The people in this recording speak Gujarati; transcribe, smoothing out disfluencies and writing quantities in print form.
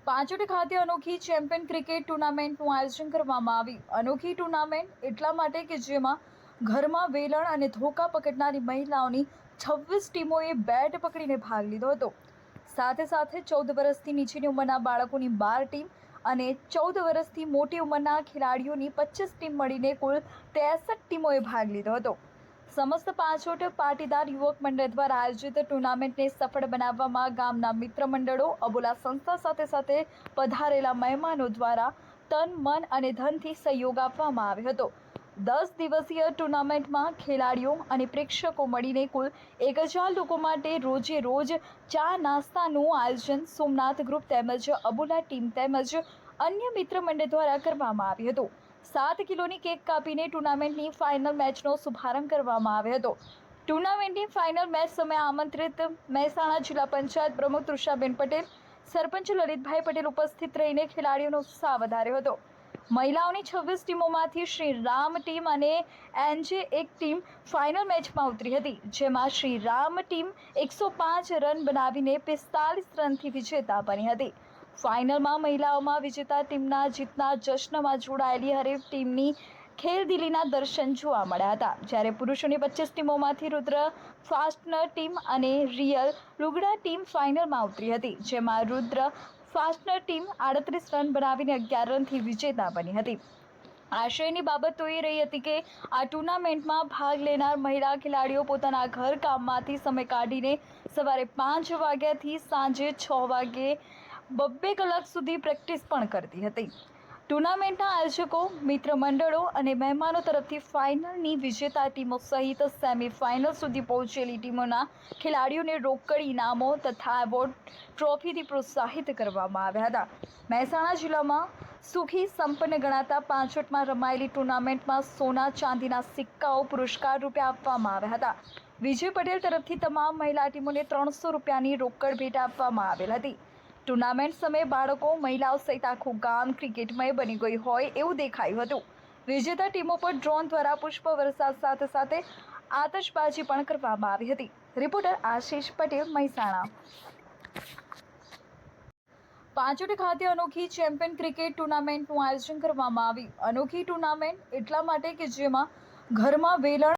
પાંચોટે ખાતે અનોખી ચેમ્પિયન ક્રિકેટ ટુર્નામેન્ટનું આયોજન કરવામાં આવ્યું। અનોખી ટુર્નામેન્ટ એટલા માટે કે જેમાં ઘરમાં વેલણ અને ધોકા પકડનારી મહિલાઓની 26 ટીમોએ બેટ પકડીને ભાગ લીધો હતો। સાથે સાથે 14 વર્ષથી નીચેની ઉંમરના બાળકોની 12 ટીમ અને 14 વર્ષથી મોટી ઉંમરના ખેલાડીઓની 25 ટીમ મળીને કુલ 63 ટીમોએ ભાગ લીધો હતો। સમસ્ત પાંચોટ પાટીદાર યુવક મંડળ દ્વારા આયોજિત ટુર્નામેન્ટને સફળ બનાવવામાં ગામના મિત્ર મંડળો, અબોલા સંસ્થા સાથે પધારેલા મહેમાનો દ્વારા તન, મન અને ધનથી સહયોગ આપવામાં આવ્યો હતો। 10 દિવસીય ટુર્નામેન્ટમાં ખેલાડીઓ અને પ્રેક્ષકો મળીને કુલ 1000 લોકો માટે રોજે રોજ ચા નાસ્તાનું આયોજન સોમનાથ ગ્રુપ તેમજ અબોલા ટીમ તેમજ અન્ય મિત્ર મંડળ દ્વારા કરવામાં આવ્યું હતું। 7 કિલોની કેક કાપીને ટુર્નામેન્ટની ફાઇનલ મેચનો શુભારંભ કરવામાં આવ્યો હતો। ટુર્નામેન્ટની ફાઇનલ મેચ સમયે આમંત્રિત મહેસાણા જિલ્લા પંચાયત પ્રમુખ તૃષાબેન પટેલ, સરપંચ લલિતભાઈ પટેલ ઉપસ્થિત રહીને ખેલાડીઓનો ઉત્સાહ વધાર્યો હતો। મહિલાઓની 26 ટીમોમાંથી શ્રી રામ ટીમ અને એનજે એક ટીમ ફાઇનલ મેચમાં ઉતરી હતી, જેમાં શ્રી રામ ટીમ 105 રન બનાવીને 45 રનથી વિજેતા બની હતી। ફાઇનલમાં મહિલાઓમાં વિજેતા ટીમના જીતના જશ્નમાં જોડાયેલી હરીફ ટીમની ખેલદિલીના દર્શન જોવા મળ્યા હતા। જ્યારે પુરુષોની 25 ટીમોમાંથી રુદ્ર ફાસ્ટનર ટીમ અને રિયલ લુગડા ટીમ ફાઇનલમાં ઉતરી હતી, જેમાં રુદ્ર ફાસ્ટનર ટીમ 38 રન બનાવીને 11 રનથી વિજેતા બની હતી। આશ્ચર્યની બાબત તો એ રહી હતી કે આ ટુર્નામેન્ટમાં ભાગ લેનાર મહિલા ખેલાડીઓ પોતાના ઘર કામમાંથી સમય કાઢીને સવારે 5 વાગ્યાથી સાંજે 6 વાગ્યે 2 કલાક સુધી પ્રેક્ટિસ પણ કરતી હતી। ટુર્નામેન્ટના આયોજકો, મિત્ર મંડળો અને મહેમાનો તરફથી ફાઇનલની વિજેતા ટીમો સહિત સેમીફાઇનલ સુધી પહોંચેલી ટીમોના ખેલાડીઓને રોકડ ઇનામો તથા એવોર્ડ ટ્રોફીથી પ્રોત્સાહિત કરવામાં આવ્યા હતા। મહેસાણા જિલ્લામાં સુખી સંપન્ન ગણાતા પાંચોટમાં રમાયેલી ટુર્નામેન્ટમાં સોના ચાંદીના સિક્કાઓ પુરસ્કાર રૂપે આપવામાં આવ્યા હતા। વિજય પટેલ તરફથી તમામ મહિલા ટીમોને 300 રૂપિયાની રોકડ ભેટ આપવામાં આવેલ હતી। ટુર્નામેન્ટ સમયે બાળકો, મહિલાઓ સહિત આખું ગામ ક્રિકેટમય બની ગયું હોય એવું દેખાયું હતું। વિજેતા ટીમો પર ડ્રોન દ્વારા પુષ્પ વરસાદ સાથે આતશબાજી પણ કરવામાં આવી હતી। રિપોર્ટર આશીષ પટેલ, મહેસાણા। પાંચોટે ખાતે અનોખી ચેમ્પિયન ક્રિકેટ ટુર્નામેન્ટનું આયોજન કરવામાં આવ્યું। અનોખી ટુર્નામેન્ટ એટલા માટે કે જેમાં ઘરમાં વેલણ